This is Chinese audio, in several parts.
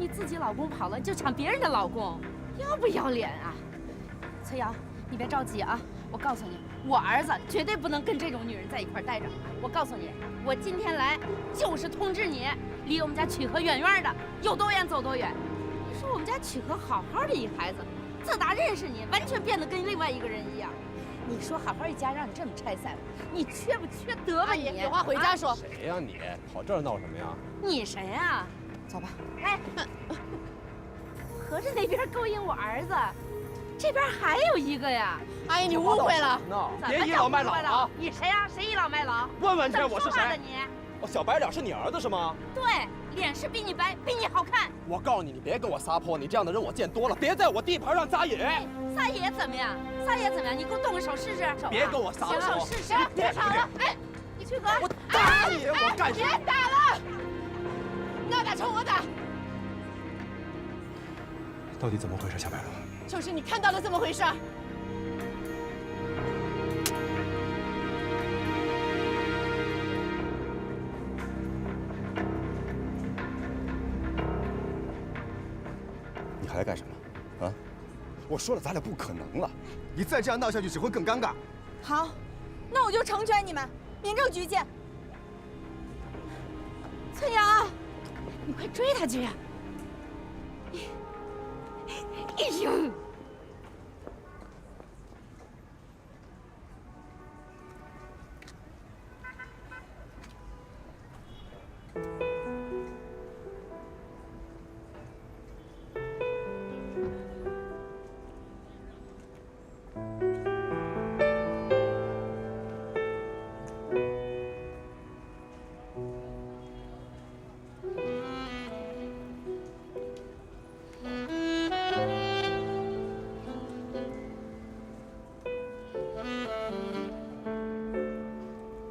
你自己老公跑了就抢别人的老公，要不要脸啊？崔瑶，你别着急啊，我告诉你，我儿子绝对不能跟这种女人在一块待着。我告诉你，我今天来就是通知你，离我们家曲和远远的，有多远走多远。你说我们家曲和好好的一孩子，自打认识你，完全变得跟另外一个人一样。你说好好一家让你这么拆散了，你缺不缺德吧你？有话回家说。谁呀你？跑这儿闹什么呀？你谁呀？走吧。哎，合着那边勾引我儿子，这边还有一个呀？阿姨，你误会了。闹，别倚老卖老啊！你谁呀？谁倚老卖老？问问去，我是谁？你？我小白脸是你儿子是吗？对，脸是比你白，比你好看。我告诉你，你别跟我撒泼，你这样的人我见多了，别在我地盘上撒野。撒野怎么样？撒野怎么样？你给我动个手试试。别跟我撒泼，手试试。别吵了！哎，你曲哥，我打你！我干什么？别打了！那打冲我打。到底怎么回事，小白龙？就是你看到的这么回事。你还来干什么？啊！我说了，咱俩不可能了。你再这样闹下去，只会更尴尬。好，那我就成全你们，民政局见。崔瑶，你快追他去呀！哎呦！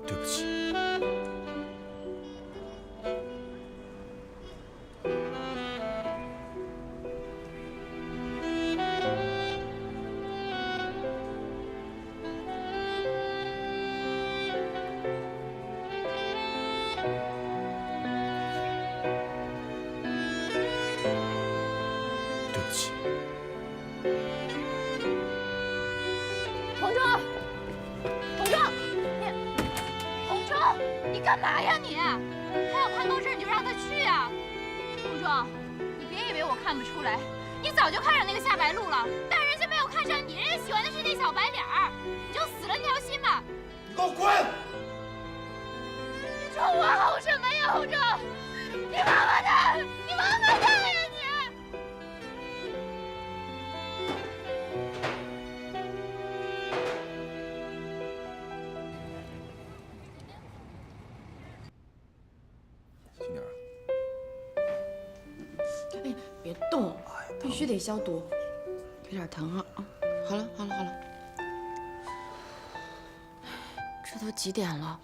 对不起。对不起。洪忠，洪忠，洪忠，你干嘛呀你？他要看到这儿你就让他去啊！洪忠，你别以为我看不出来，你早就看上那个夏白鹿了，但人家没有看上你，人家喜欢的是那小白脸儿，你就死了那条心吧！你给我滚！你冲我吼什么呀，洪忠？你王八蛋！你王八蛋呀你！轻点。哎，别动，必须得消毒。有点疼啊！好了好了好了。这都几点了？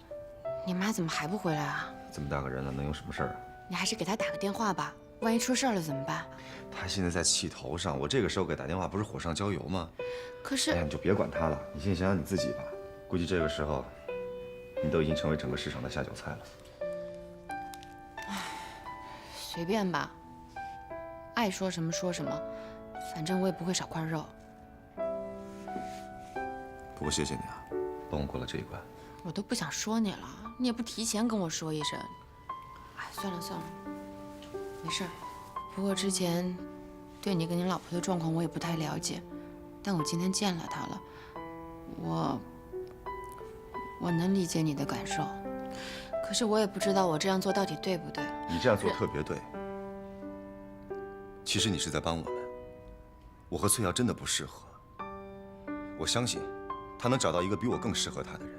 你妈怎么还不回来啊？这么大个人了，能有什么事儿啊？你还是给她打个电话吧，万一出事了怎么办？他现在在气头上，我这个时候给打电话不是火上浇油吗？可是，哎呀，你就别管他了，你先想想你自己吧。估计这个时候，你都已经成为整个市场的下酒菜了。随便吧，爱说什么说什么，反正我也不会少块肉。不过谢谢你啊，帮我过了这一关。我都不想说你了，你也不提前跟我说一声。哎，算了算了，没事儿。不过之前对你跟你老婆的状况我也不太了解，但我今天见了她了，我能理解你的感受，可是我也不知道我这样做到底对不对。你这样做特别对。其实你是在帮我们。我和翠瑶真的不适合，我相信她能找到一个比我更适合她的人。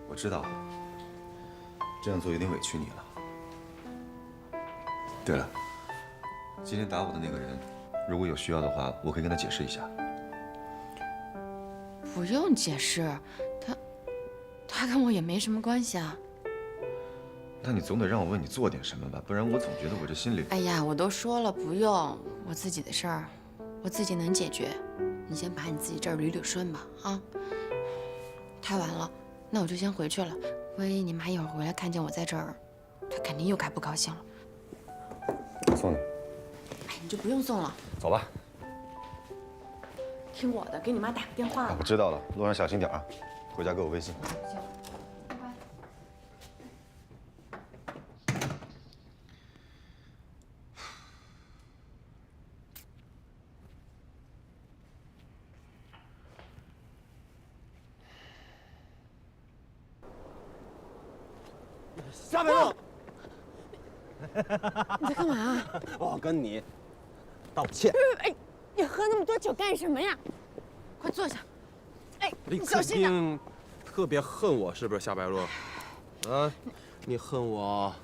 我知道这样做有点委屈你了。对了，今天打我的那个人，如果有需要的话，我可以跟他解释一下。不用解释，他跟我也没什么关系啊。那你总得让我为你做点什么吧，不然我总觉得我这心里……哎呀，我都说了不用，我自己的事儿，我自己能解决。你先把你自己这儿捋捋顺吧，啊。太晚了，那我就先回去了。万一你妈一会儿回来看见我在这儿，她肯定又该不高兴了。送送你。哎，你就不用送了，走吧。听我的，给你妈打个电话吧。我知道了，路上小心点啊，回家给我微信。行，拜拜。夏白露，你在干嘛？我跟你道歉。哎，你喝那么多酒干什么呀？快坐下。哎，你小心点。定特别恨我是不是，夏白露？啊，你恨我，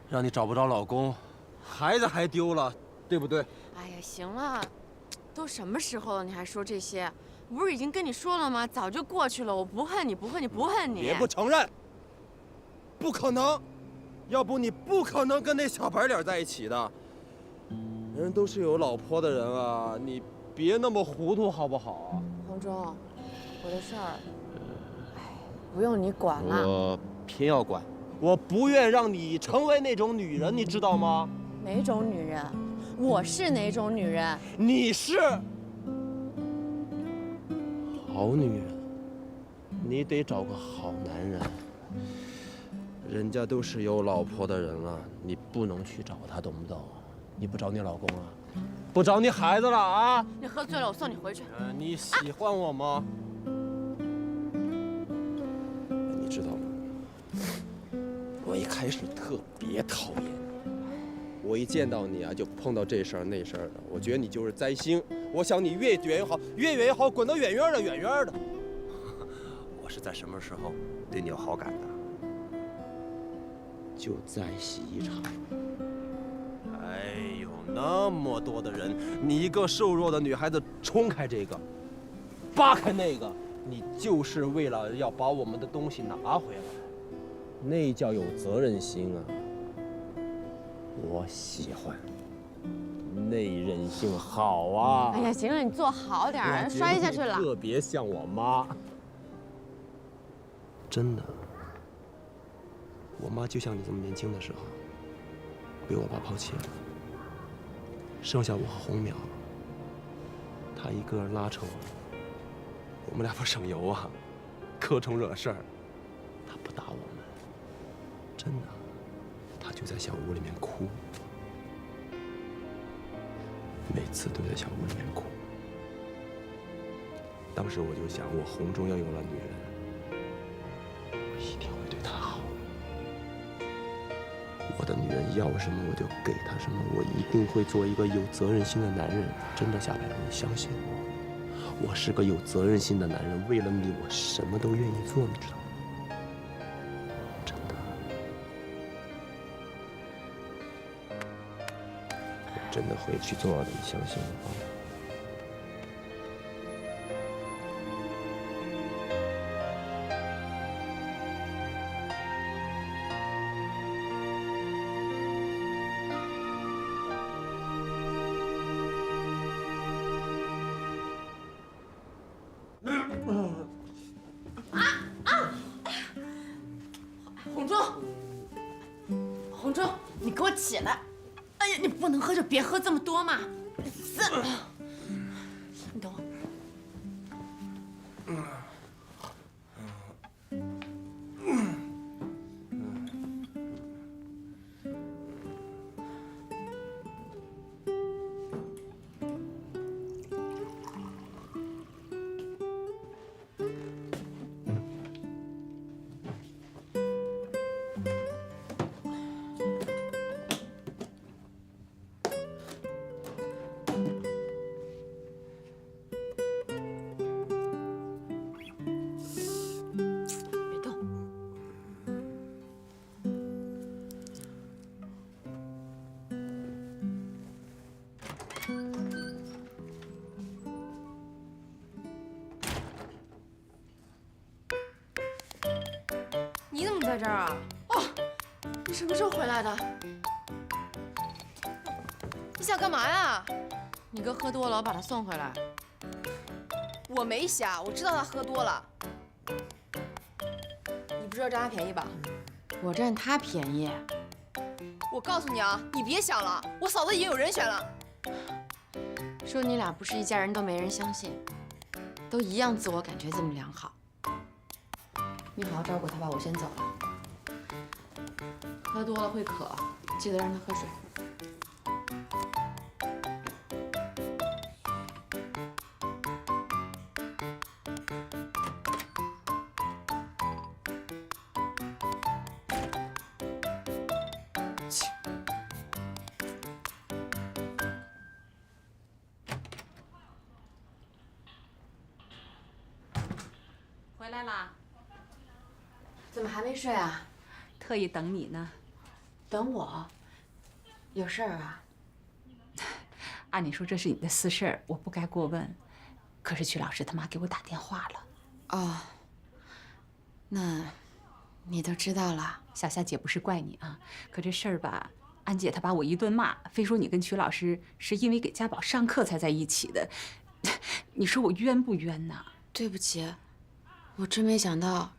让你找不着老公，孩子还丢了，对不对？哎呀，行了，都什么时候了，你还说这些？我不是已经跟你说了吗？早就过去了，我不恨你，不恨你，不恨你。别不承认，不可能，要不你不可能跟那小白脸在一起的。人都是有老婆的人啊，你别那么糊涂好不好？洪忠，我的事儿，哎，不用你管了。我偏要管，我不愿让你成为那种女人，你知道吗？哪种女人？我是哪种女人？你是好女人，你得找个好男人。人家都是有老婆的人了，你不能去找他，懂不懂？你不找你老公了，不找你孩子了啊？你喝醉了，我送你回去。你喜欢我吗？你知道吗？我一开始特别讨厌你，我一见到你啊，就碰到这事儿那事儿的，我觉得你就是灾星。我想你越远越好，越远越好，滚得远远的，远远的。我是在什么时候对你有好感的？就在洗衣厂。哎呦，那么多的人，你一个瘦弱的女孩子冲开这个，扒开那个，你就是为了要把我们的东西拿回来，那叫有责任心啊！我喜欢，那人性好啊！哎呀，行了，你坐好点儿，摔下去了。特别像我妈，真的。我妈就像你这么年轻的时候，被我爸抛弃了，剩下我和红淼，她一个人拉扯我们俩不省油啊，可冲惹事儿。她不打我们，真的，她就在小屋里面哭，每次都在小屋里面哭。当时我就想，我红中要有了女人，我一定会对她好。我的女人要什么我就给她什么，我一定会做一个有责任心的男人。真的，夏白露，你相信我，我是个有责任心的男人。为了你，我什么都愿意做，你知道吗？真的，我真的会去做的，你相信我吗？洪忠，洪忠，你给我起来！哎呀，你不能喝就别喝这么多嘛！你等我。你怎么在这儿啊？哦，你什么时候回来的？你想干嘛呀？你哥喝多了，我把他送回来。我没想，我知道他喝多了。你不是要占他便宜吧？我占他便宜？我告诉你啊，你别想了，我嫂子已经有人选了。说你俩不是一家人都没人相信，都一样自我感觉这么良好。你好好照顾他吧，我先走了。喝多了会渴，记得让他喝水。回来啦？怎么还没睡啊？特意等你呢。等我？有事儿啊？按理说这是你的私事儿，我不该过问。可是曲老师他妈给我打电话了。哦，那你都知道了？小夏姐不是怪你啊，可这事儿吧，安姐她把我一顿骂，非说你跟曲老师是因为给家宝上课才在一起的。你说我冤不冤呐？对不起，我真没想到，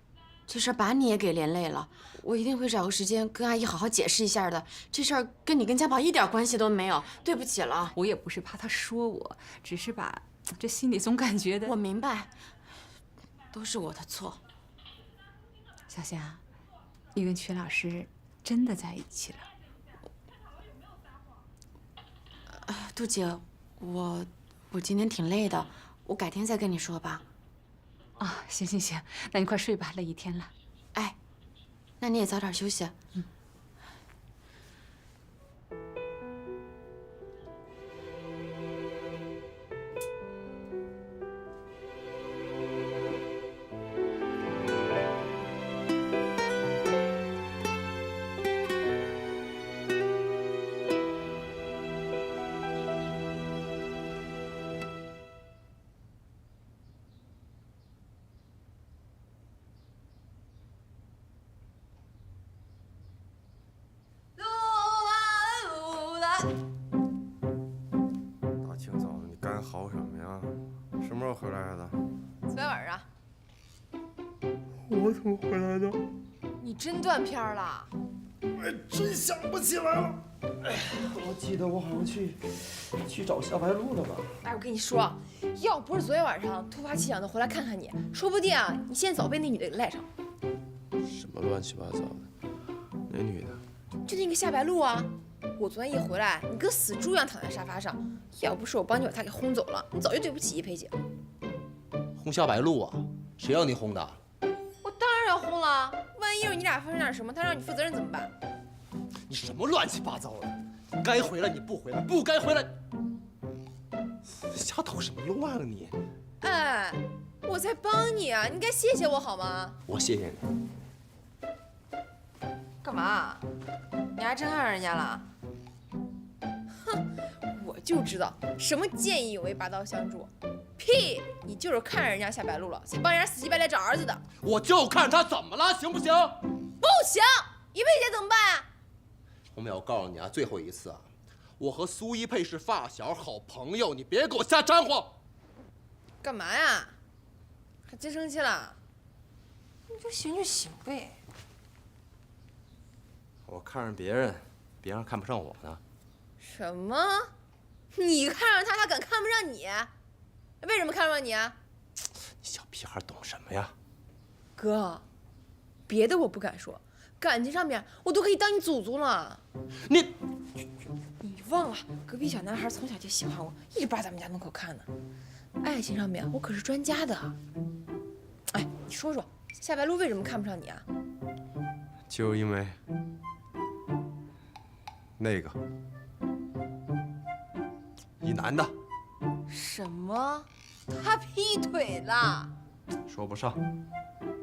这事儿把你也给连累了。我一定会找个时间跟阿姨好好解释一下的。这事儿跟你跟家宝一点关系都没有，对不起了。我也不是怕他说我，只是吧，这心里总感觉的。我明白，都是我的错。小夏，你跟曲老师真的在一起了？杜姐，我今天挺累的，我改天再跟你说吧。啊，行行行，那你快睡吧，累一天了。哎，那你也早点休息。嗯。大清早的，你干嚎什么呀？什么时候回来的？昨天晚上。我怎么回来的？你真断片了？哎，真想不起来了。哎，我记得我好像去找夏白露了吧？哎，我跟你说，要不是昨天晚上突发奇想的回来看看你，说不定啊，你现在早被那女的给赖上。什么乱七八糟的？哪女的？就那个夏白露啊！我昨天一回来，你跟死猪一样躺在沙发上，要不是我帮你把她给轰走了，你早就对不起一佩姐。轰夏白露啊？谁让你轰的？我当然要轰了，万一是你俩发生点什么，她让你负责任怎么办？你什么乱七八糟的？该回来你不回来，不该回来，瞎捣什么乱啊你？哎，我在帮你啊，你该谢谢我好吗？我谢谢你。干嘛？你还真爱上人家了？哼，我就知道什么见义勇为、拔刀相助。屁！你就是看上人家夏白露了，才帮人家死乞白赖找儿子的。我就看他怎么了，行不行？不行！一佩姐怎么办啊？红淼，我告诉你啊，最后一次啊，我和苏一佩是发小、好朋友，你别给我瞎掺和。干嘛呀？还真生气了？你就行就行呗。我看上别人，别人看不上我呢。什么？你看上他，他敢看不上你？为什么看不上你啊？你小屁孩懂什么呀？哥，别的我不敢说，感情上面我都可以当你祖宗了。你忘了，隔壁小男孩从小就喜欢我，一直扒咱们家门口看呢。爱情上面我可是专家的。哎，你说说，夏白露为什么看不上你啊？就因为那个一男的。什么？他劈腿了？说不上，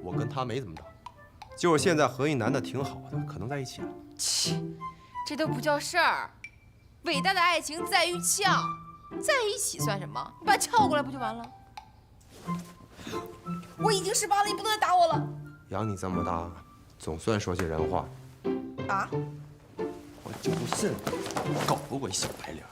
我跟他没怎么着，就是现在和一男的挺好的，可能在一起了。切，这都不叫事儿。伟大的爱情在于撬，在一起算什么？你把它撬过来不就完了？我已经18了，你不能再打我了。养你这么大，总算说句人话。啊？我就不信搞不过一小白脸的。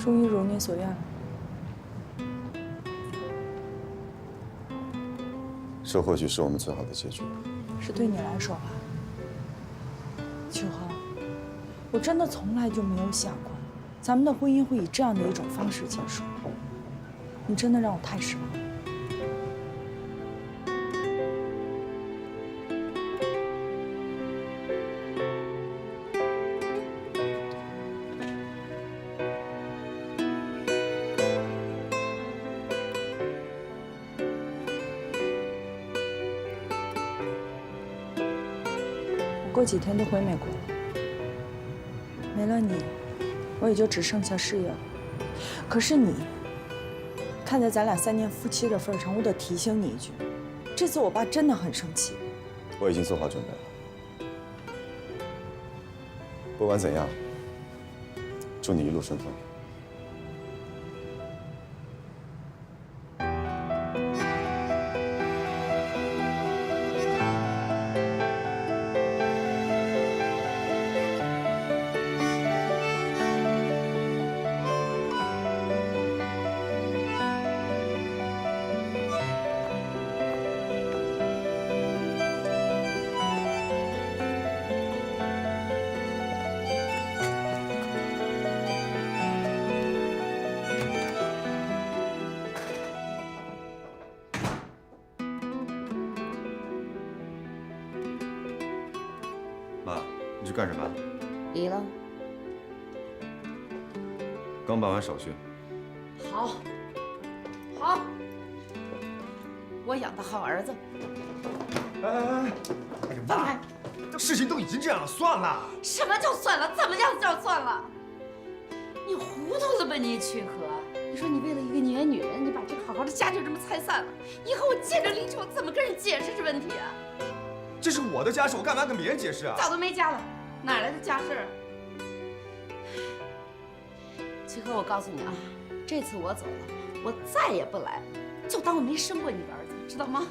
终于如你所愿了。这或许是我们最好的结局。是对你来说吧，秋禾，我真的从来就没有想过，咱们的婚姻会以这样的一种方式结束。你真的让我太失望了。过几天就回美国了，没了你，我也就只剩下事业了。可是你，看在咱俩3年夫妻的份上，我得提醒你一句，这次我爸真的很生气。我已经做好准备了。不管怎样，祝你一路顺风。妈，你去干什么？离了。刚办完手续。好，好，我养的好儿子。哎呀妈，事情都已经这样了，算了。什么就算了？怎么样叫算了？你糊涂了吧你曲和？你说你为了一个年女人，你把这个好好的家就这么拆散了，以后我见着李秋怎么跟人解释这问题啊？这是我的家事，我干嘛跟别人解释啊？早都没家了，哪来的家事儿？曲和，我告诉你啊，这次我走了，我再也不来，就当我没生过你的儿子，知道吗？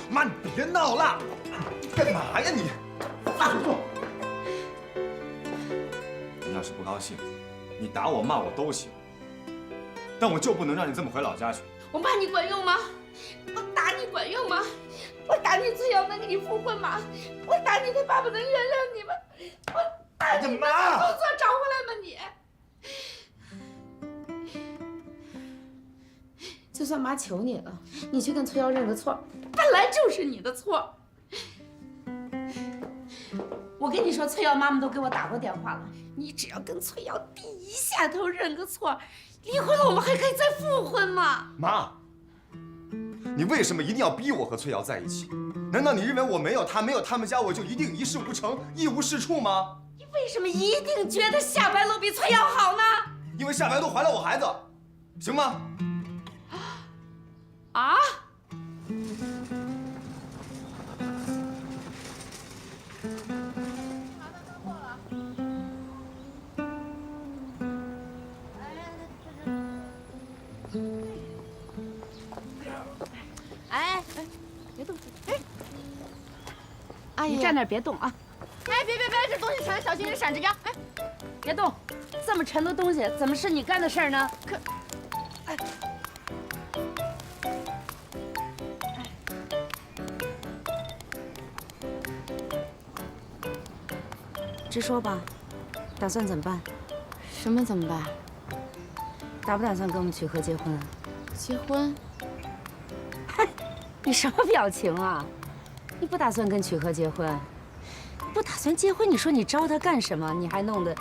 妈，你别闹了，干嘛呀你？放纵！你要是不高兴，你打我骂我都行，但我就不能让你这么回老家去。我骂你管用吗？我打你管用吗？我打你崔瑶能给你复婚吗？我打你，他爸爸能原谅你吗？我打你，把你工作找回来吗你？就算妈求你了，你去跟崔瑶认个错，本来就是你的错。我跟你说，崔瑶妈妈都给我打过电话了，你只要跟崔瑶低一下头认个错，离婚了我们还可以再复婚吗？妈，你为什么一定要逼我和崔瑶在一起？难道你认为我没有他，没有他们家，我就一定一事无成，一无是处吗？你为什么一定觉得夏白露比崔瑶好呢？因为夏白露怀了我孩子，行吗？啊？哎，别动！哎，阿姨，你站那儿别动啊！哎，别，这东西沉，小心点闪着腰！哎，别动，这么沉的东西怎么是你干的事儿呢？可，哎。直说吧，打算怎么办？什么怎么办？打不打算跟我们曲和结婚啊？结婚？嗨，你什么表情啊？你不打算跟曲和结婚？不打算结婚，你说你招他干什么？你还弄得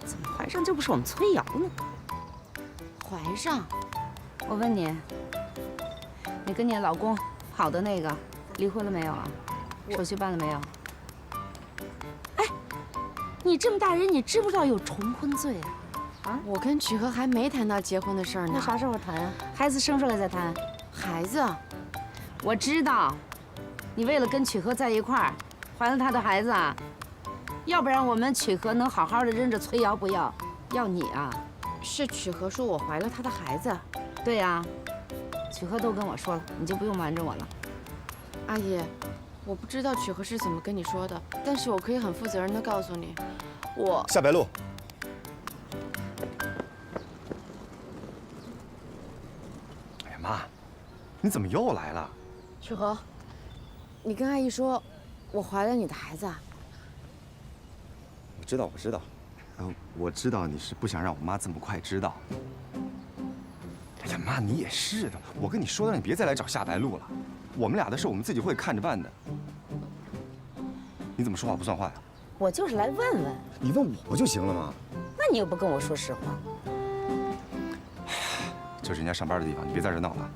怎么怀上就不是我们崔瑶呢？怀上？我问你，你跟你老公好的那个离婚了没有啊？手续办了没有？哎，你这么大人，你知不知道有重婚罪啊？啊，我跟曲和还没谈到结婚的事儿呢。那啥时候谈啊？孩子生出来再谈。孩子？我知道，你为了跟曲和在一块儿，怀了他的孩子啊。要不然我们曲和能好好的扔着崔瑶不要，要你啊？是曲和说我怀了他的孩子。对呀，曲和都跟我说了，你就不用瞒着我了。阿姨，我不知道曲和是怎么跟你说的，但是我可以很负责任的告诉你，我夏白露，妈，你怎么又来了？曲和，你跟阿姨说，我怀了你的孩子啊。我知道，我知道你是不想让我妈这么快知道。哎呀，妈，你也是的，我跟你说的，你别再来找夏白露了。我们俩的事我们自己会看着办的。你怎么说话不算话呀？我就是来问问，你问我不就行了吗？那你又不跟我说实话。这是人家上班的地方，你别在这闹了。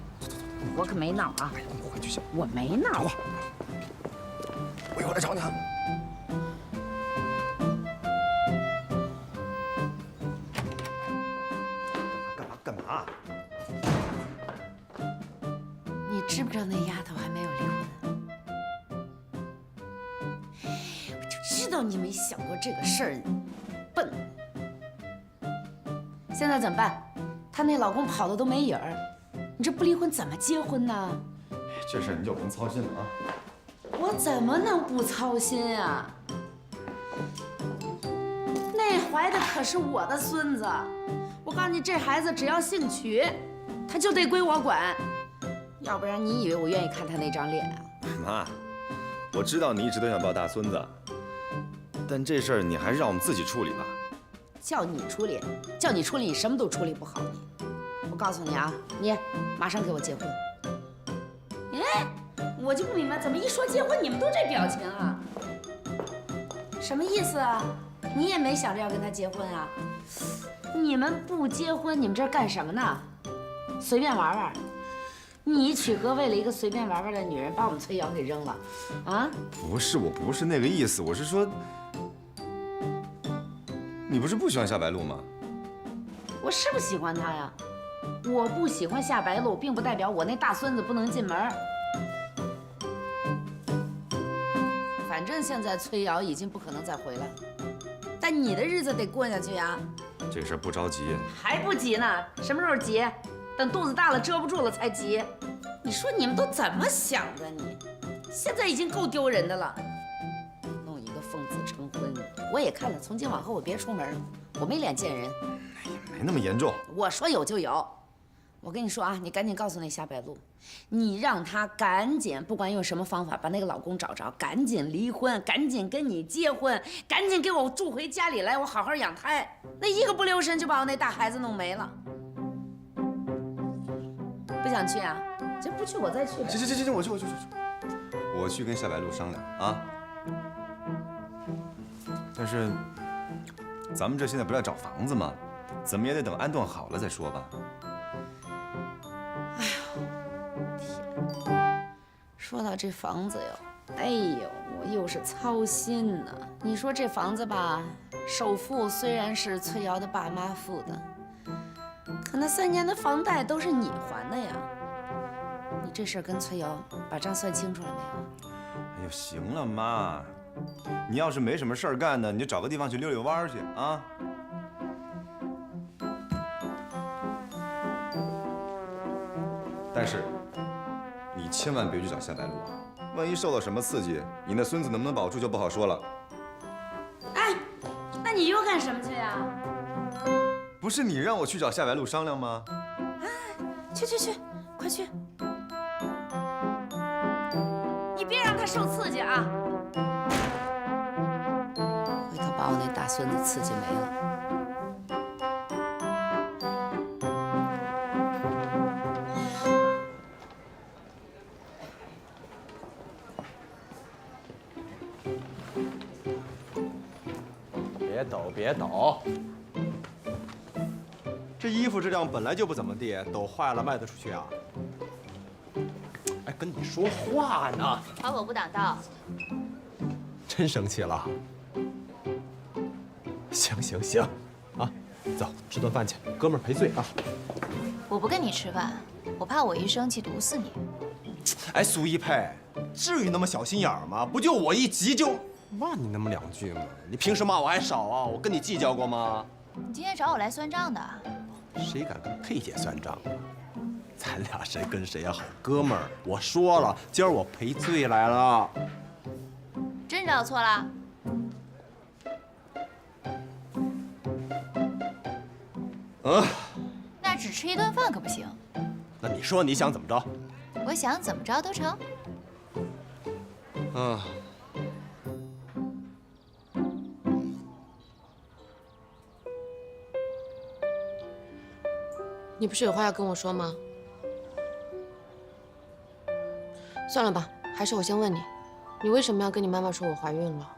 我可没闹啊，我回去想。我没闹。走吧，我一会儿来找你啊。干嘛？你知不知道那丫头还没有离婚？我就知道你没想过这个事儿，笨。现在怎么办？她那老公跑的都没影儿，你这不离婚怎么结婚呢？这事儿你就不用操心了啊。我怎么能不操心啊？那怀的可是我的孙子，我告诉你，这孩子只要姓曲，他就得归我管，要不然你以为我愿意看他那张脸啊？妈，我知道你一直都想抱大孙子，但这事儿你还是让我们自己处理吧。叫你处理，你什么都处理不好。我告诉你啊，你马上给我结婚。哎，我就不明白，怎么一说结婚，你们都这表情啊？什么意思啊？你也没想着要跟他结婚啊？你们不结婚，你们这干什么呢？随便玩玩。你曲哥为了一个随便玩玩的女人，把我们崔瑶给扔了，啊？不是，我不是那个意思，我是说，你不是不喜欢夏白露吗？我是不喜欢她呀。我不喜欢夏白露，并不代表我那大孙子不能进门。反正现在崔瑶已经不可能再回来，但你的日子得过下去呀。这事儿不着急。还不急呢？什么时候急？等肚子大了遮不住了才急。你说你们都怎么想的？你现在已经够丢人的了，弄一个奉子成婚，我也看了。从今往后我别出门了，我没脸见人。没那么严重。我说有就有。我跟你说啊，你赶紧告诉那夏白露，你让她赶紧，不管用什么方法把那个老公找着，赶紧离婚，赶紧跟你结婚，赶紧给我住回家里来，我好好养胎。那一个不留神就把我那大孩子弄没了。不想去啊？这不去我再去呗。行，我去。我去跟夏白露商量啊。但是，咱们这现在不是在找房子吗？怎么也得等安顿好了再说吧。说到这房子哟，哎呦，我又是操心呢。你说这房子吧，首付虽然是崔瑶的爸妈付的，可那3年的房贷都是你还的呀。你这事儿跟崔瑶把账算清楚了没有？哎呦，行了妈，你要是没什么事儿干呢，你就找个地方去溜溜弯儿去啊。但是，你千万别去找夏白露啊！万一受到什么刺激，你那孙子能不能保住就不好说了。哎，那你又干什么去呀？不是你让我去找夏白露商量吗？去，快去！你别让他受刺激啊！回头把我那大孙子刺激没了。别抖，这衣服质量本来就不怎么地，抖坏了卖得出去啊？哎，跟你说话呢。还我不挡道。真生气了？行，啊，走，吃顿饭去，哥们儿赔罪啊。我不跟你吃饭，我怕我一生气毒死你。哎，苏一佩，至于那么小心眼儿吗？不就我一急就骂你那么2句吗？你平时骂我还少啊？我跟你计较过吗？你今天找我来算账的？谁敢跟佩姐算账啊？咱俩谁跟谁啊？好哥们儿，我说了，今儿我赔罪来了。真找错了？啊？那只吃一顿饭可不行。那你说你想怎么着？我想怎么着都成。啊。你不是有话要跟我说吗？算了吧，还是我先问你，你为什么要跟你妈妈说我怀孕了？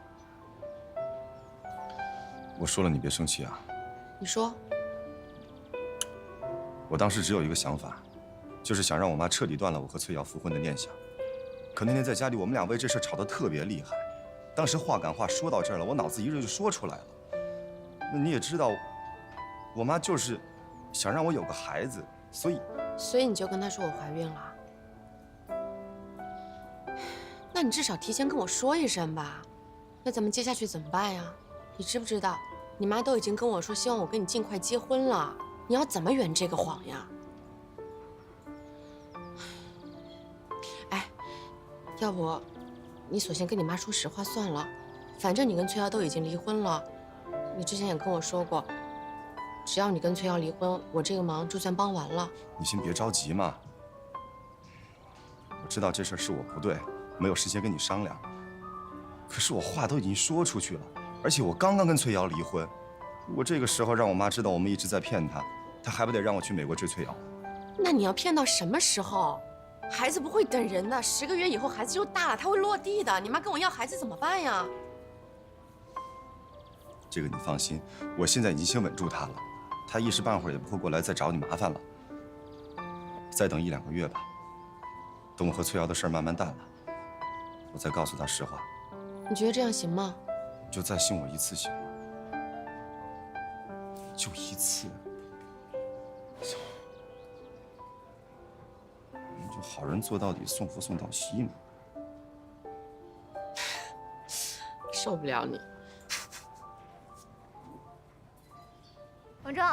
我说了，你别生气啊。你说。我当时只有一个想法，就是想让我妈彻底断了我和翠瑶复婚的念想。可那天在家里，我们俩为这事吵得特别厉害。当时话赶话说到这儿了，我脑子一热就说出来了。那你也知道，我妈就是想让我有个孩子，所以你就跟她说我怀孕了？那你至少提前跟我说一声吧。那咱们接下去怎么办呀？你知不知道，你妈都已经跟我说希望我跟你尽快结婚了。你要怎么圆这个谎呀？哎，要不你索性跟你妈说实话算了，反正你跟崔瑶都已经离婚了。你之前也跟我说过，只要你跟崔瑶离婚，我这个忙就算帮完了。你先别着急嘛。我知道这事儿是我不对，没有事先跟你商量。可是我话都已经说出去了，而且我刚刚跟崔瑶离婚，如果这个时候让我妈知道我们一直在骗她，她还不得让我去美国追崔瑶？那你要骗到什么时候？孩子不会等人的，10个月以后孩子就大了，他会落地的。你妈跟我要孩子怎么办呀？这个你放心，我现在已经先稳住她了，她一时半会儿也不会过来再找你麻烦了。再等1、2个月吧，等我和崔瑶的事儿慢慢淡了，我再告诉她实话。你觉得这样行吗？你就再信我一次行吗？就一次。你就好人做到底，送福送到西嘛。受不了你。王正，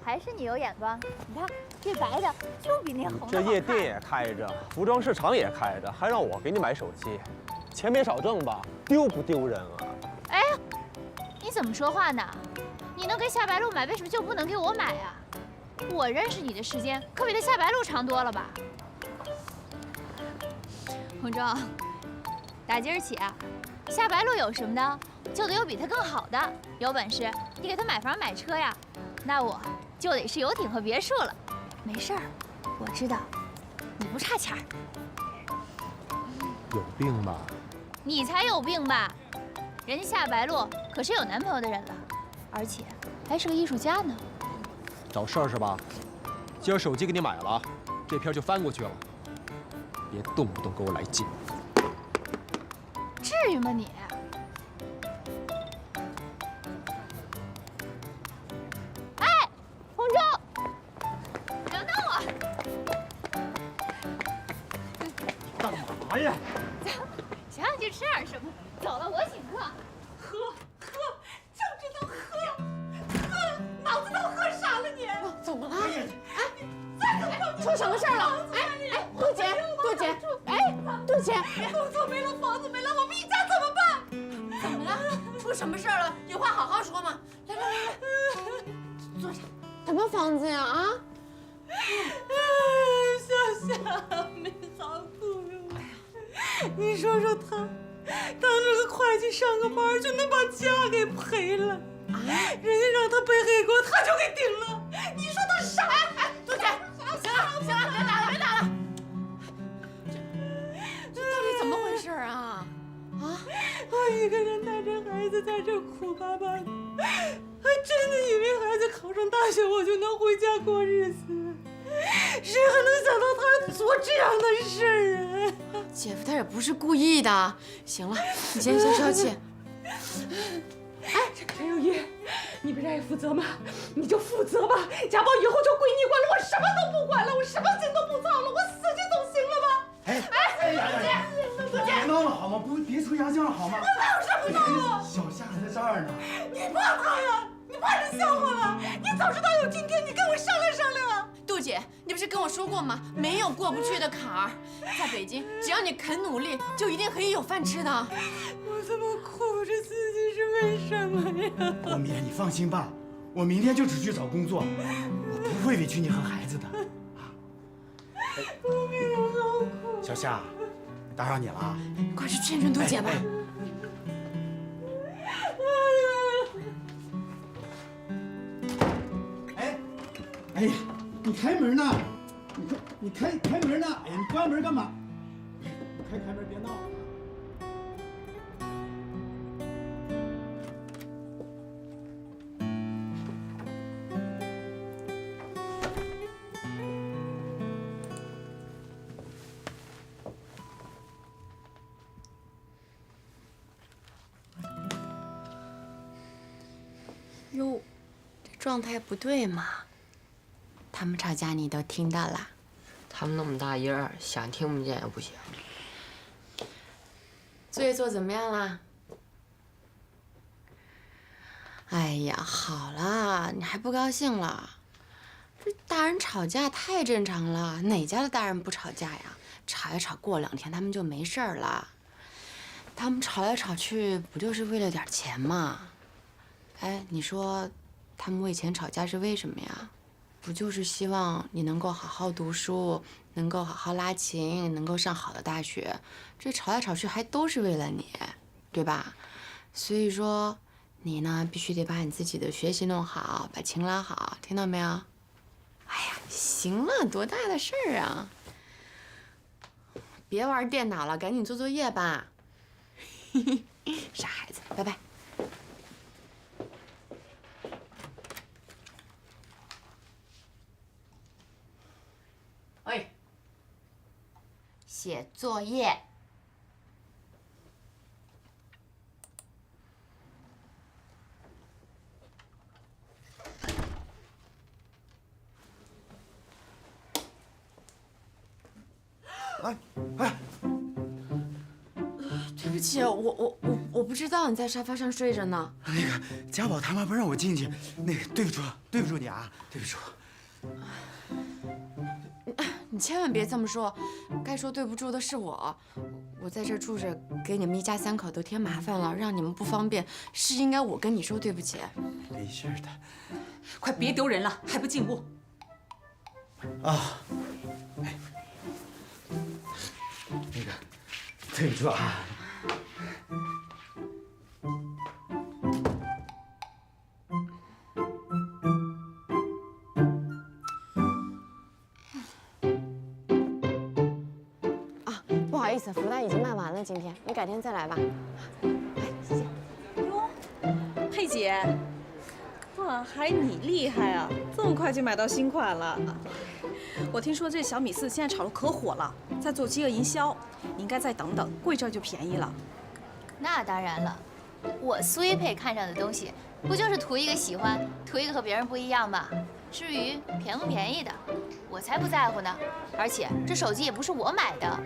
还是你有眼光。你看这白的就比那红的好看。这夜店也开着，服装市场也开着，还让我给你买手机，钱别少挣吧？丢不丢人啊？哎，你怎么说话呢？你能给夏白露买，为什么就不能给我买啊？我认识你的时间可比那夏白露长多了吧？洪正，打今儿起啊，夏白露有什么的，就得有比她更好的。有本事你给她买房买车呀，那我就得是游艇和别墅了。没事儿，我知道你不差钱儿。有病吧？你才有病吧？人家夏白露可是有男朋友的人了，而且还是个艺术家呢。找事儿是吧？今儿手机给你买了，这篇就翻过去了。别动不动给我来劲。至于吗你？哎，洪正，等等我。干嘛呀？想想去吃点什么？走了，我请客。喝，就知道喝，脑子都喝傻了你。怎么了？再怎么出什么事儿了？杜姐，杜姐，工作没了，房子没了，我们一家怎么办？怎么了？出什么事儿了？有话好好说嘛。来，坐下。什么房子呀？啊？小夏没好苦呀！你说说他，当这个会计上个班就能把家给赔了，人家让他背黑锅，他就给顶了。你说他傻呀？哎，杜姐，行了，别打了。这到底怎么回事啊？我一个人带着孩子在这苦巴巴的，还真的以为孩子考上大学我就能回家过日子，谁还能想到他做这样的事儿啊？姐夫他也不是故意的。行了，你先消气。陈有义，你不是爱负责吗？你就负责吧，家暴以后就归你管了，我什么都不管了，我什么心都不操了，我死去总行了吧？杜姐，别闹了好吗？别出洋相了好吗？我哪有什么闹啊？小夏还在这儿呢。你怕他呀？你怕人笑话了？你早知道有今天，你跟我商量商量啊！杜姐，你不是跟我说过吗？没有过不去的坎儿，在北京，只要你肯努力，就一定可以有饭吃的。我这么苦着自己是为什么呀？我米，你放心吧，我明天就只去找工作，我不会委屈你和孩子的。小夏，打扰你了啊！快去劝劝杜姐吧。哎呀，你开门呢？你开门呢？哎呀，你关门干嘛？开门，别闹。哟，这状态不对嘛。他们吵架你都听到了？他们那么大音儿，想听不见也不行。作业做怎么样啦？哎呀，好啦，你还不高兴了？这大人吵架太正常了，哪家的大人不吵架呀？吵一吵，过2天他们就没事儿了。他们吵来吵去，不就是为了点钱吗？哎，你说，他们为钱吵架是为什么呀？不就是希望你能够好好读书，能够好好拉琴，能够上好的大学？这吵来吵去还都是为了你，对吧？所以说，你呢必须得把你自己的学习弄好，把琴拉好，听到没有？哎呀，行了，多大的事儿啊！别玩电脑了，赶紧做作业吧。傻孩子，拜拜。哎，写作业。对不起，我不知道你在沙发上睡着呢。那个家宝他妈不让我进去，那个对不住你啊，对不住。你千万别这么说，该说对不住的是我。我在这儿住着，给你们一家3口都添麻烦了，让你们不方便，是应该我跟你说对不起。没事的。快别丢人了，还不进屋？啊，哎，那个，对不住啊。不好意思，福袋已经卖完了，今天你改天再来吧。哎，谢谢。哟，佩姐，哇，还你厉害啊，这么快就买到新款了。我听说这小米4现在炒得可火了，在做饥饿营销，你应该再等等，过一阵就便宜了。那当然了，我苏一佩看上的东西，不就是图一个喜欢，图一个和别人不一样吗？至于便不便宜的，我才不在乎呢。而且这手机也不是我买的。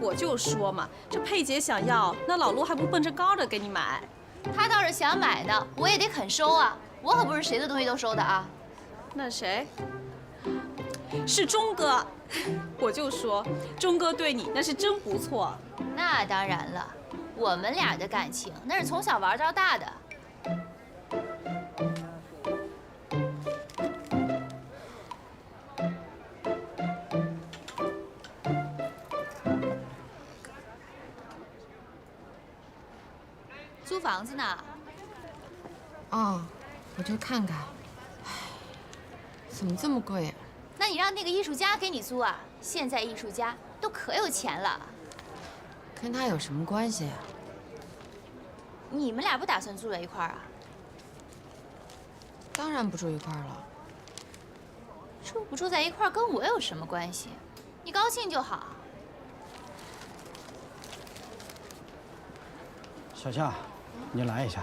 我就说嘛，这佩姐想要，那老陆还不奔着高的给你买。他倒是想买呢，我也得肯收啊。我可不是谁的东西都收的啊。那谁？是钟哥。我就说，钟哥对你那是真不错。那当然了，我们俩的感情那是从小玩到大的。租房子呢？哦，我就看看。唉，怎么这么贵呀？那你让那个艺术家给你租啊？现在艺术家都可有钱了。跟他有什么关系呀？你们俩不打算住在一块儿啊？当然不住一块儿了。住不住在一块儿跟我有什么关系？你高兴就好。小夏，你来一下。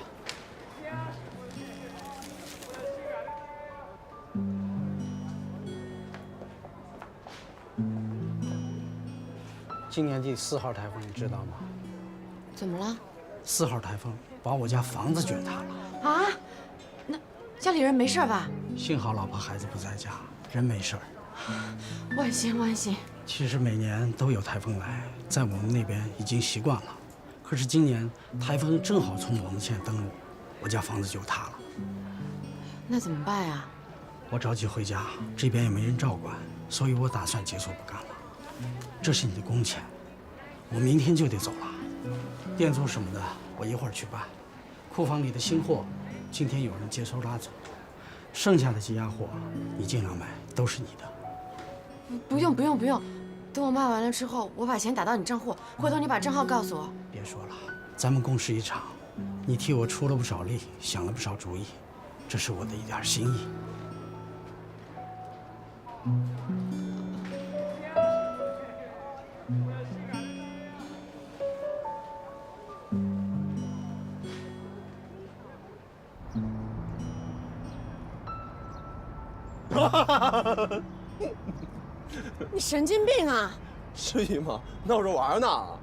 今年第4号台风你知道吗？怎么了？4号台风把我家房子卷塌了。啊？那家里人没事吧？幸好老婆孩子不在家，人没事儿。万幸万幸。其实每年都有台风来，在我们那边已经习惯了。可是今年台风正好从我们县登陆，我家房子就塌了。那怎么办呀？我着急回家，这边也没人照管，所以我打算结束不干了。这是你的工钱，我明天就得走了。店租什么的，我一会儿去办。库房里的新货，今天有人接收拉走，剩下的积压货你尽量买，都是你的。不用，等我卖完了之后，我把钱打到你账户，回头你把账号告诉我。别说了，咱们共事一场，你替我出了不少力，想了不少主意，这是我的一点心意。你神经病啊！至于吗？闹着玩呢。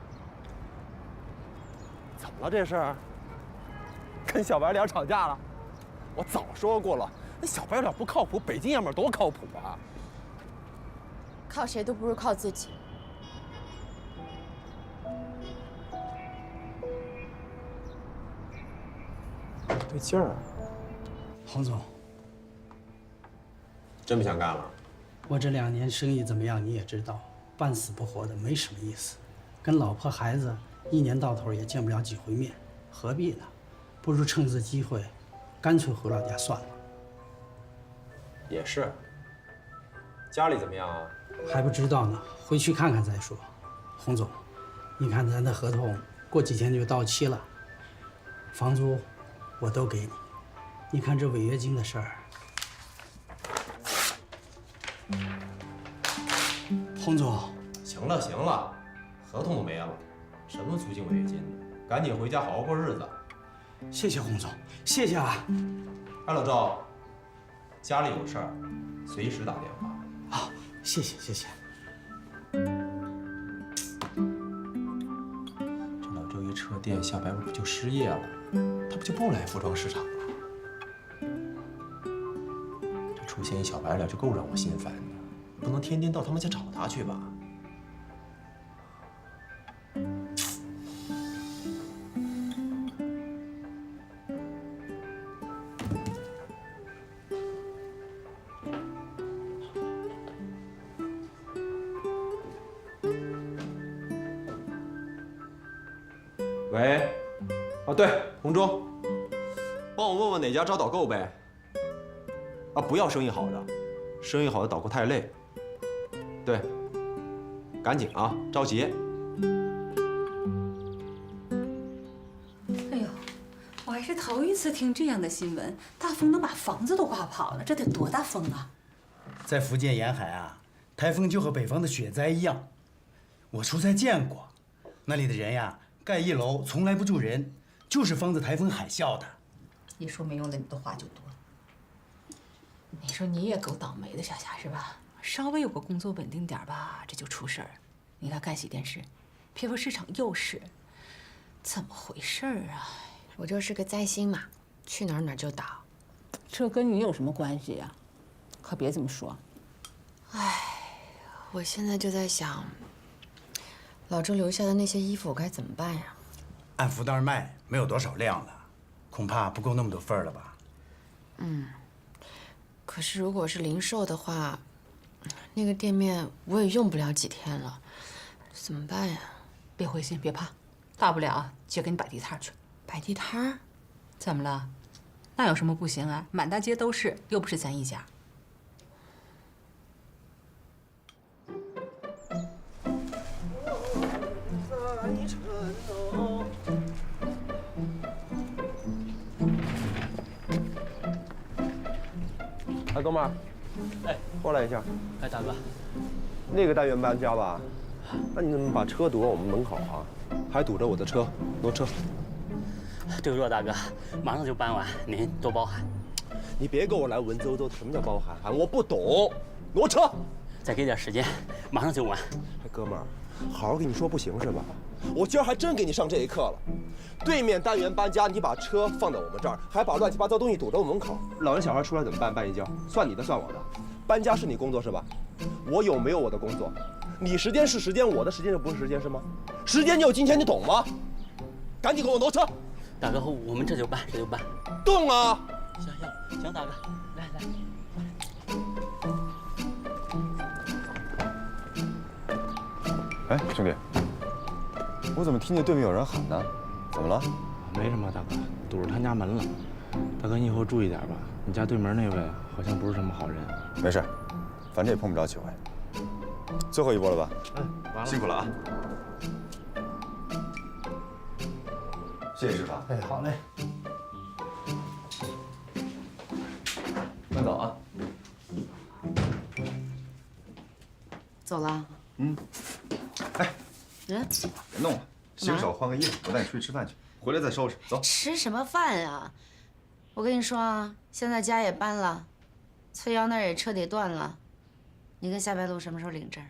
怎么了这是？跟小白脸吵架了？我早说过了，那小白脸不靠谱，北京爷们儿多靠谱啊！靠谁都不如靠自己。对劲儿。洪总，真不想干了？我这2年生意怎么样你也知道，半死不活的没什么意思，跟老婆孩子1年到头也见不了几回面，何必呢？不如趁此机会，干脆回老家算了。也是。家里怎么样啊？还不知道呢，回去看看再说。洪总，你看咱的合同过几天就到期了，房租我都给你，你看这违约金的事儿。洪总，行了，合同都没了，什么租金违约金的？赶紧回家好好过日子。谢谢洪总，谢谢啊。哎，老赵，家里有事儿，随时打电话。好，谢谢。这老周一撤店，小白不就失业了？他不就不来服装市场了？这出现一小白脸就够让我心烦的，不能天天到他们家找他去吧？喂，哦对，红中，帮我问问哪家招导购呗。啊，不要生意好的，生意好的导购太累。对，赶紧啊，着急。哎呦，我还是头一次听这样的新闻，大风能把房子都刮跑了，这得多大风啊！在福建沿海啊，台风就和北方的雪灾一样，我出差见过，那里的人呀，盖1楼从来不住人，就是防止台风海啸的。一说没用的，你的话就多。你说你也够倒霉的，小霞是吧？稍微有个工作稳定点吧，这就出事儿。你看干洗电视，批发市场又是，怎么回事儿啊？我就是个灾星嘛，去哪儿哪儿就倒。这跟你有什么关系呀？可别这么说。唉，我现在就在想，老周留下的那些衣服我该怎么办呀？按幅单卖，没有多少量了，恐怕不够那么多份儿了吧？可是如果是零售的话，那个店面我也用不了几天了，怎么办呀？别灰心，别怕，大不了就给你摆地摊去。摆地摊儿？怎么了？那有什么不行啊？满大街都是，又不是咱一家。哎，哥们儿，哎，过来一下。哎，大哥，那个单元搬家吧？那你怎么把车堵在我们门口啊？还堵着我的车，挪车。对不住，大哥，马上就搬完，您多包涵。你别给我来文绉绉的，什么叫包涵？我不懂。挪车。再给点时间，马上就完。哎，哥们儿，好好跟你说不行是吧？我今儿还真给你上这一课了。对面单元搬家，你把车放在我们这儿，还把乱七八糟东西堵在我门口，老人小孩出来怎么办？办一交，算你的算我的。搬家是你工作是吧？我有没有我的工作？你时间是时间，我的时间就不是时间是吗？时间就有金钱，你懂吗？赶紧给我挪车！大哥，我们这就办，这就办。动啊！行，大哥，来。哎，兄弟，我怎么听见对面有人喊呢？怎么了？没什么，大哥，堵着他家门了。大哥，你以后注意点吧，你家对门那位好像不是什么好人。没事，反正也碰不着几回。最后一波了吧？完了，辛苦了啊！谢谢师傅。哎，好嘞。慢走啊。走了。嗯。哎，嗯，别弄了，洗个手，换个衣服，我带你出去吃饭去，回来再收拾。走。吃什么饭啊？我跟你说啊，现在家也搬了，崔瑶那儿也彻底断了。你跟夏白露什么时候领证？